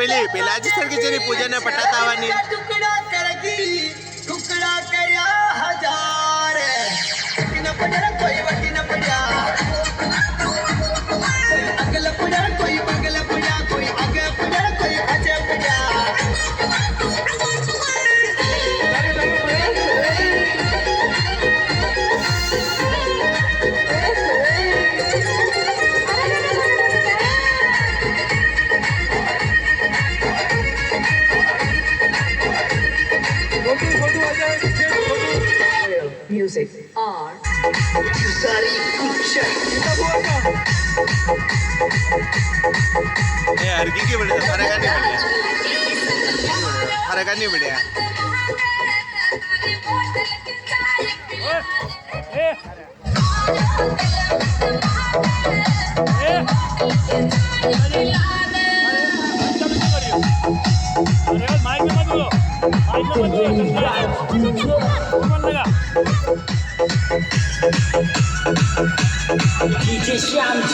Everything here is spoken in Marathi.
पहिले पेलाजी सारखी पूजन पटात आवानी टुकड़ा करगी टुकड़ा करया हजार वटी न पड़ा कोई वटी न पड़ा अगल पड़ा कोई बगल पड़ा कोई आगे पड़ा कोई आगे पड़ा Music or सारी कुछ ये हरकी की बढ़िया फरक नहीं बढ़िया DJ Shyam J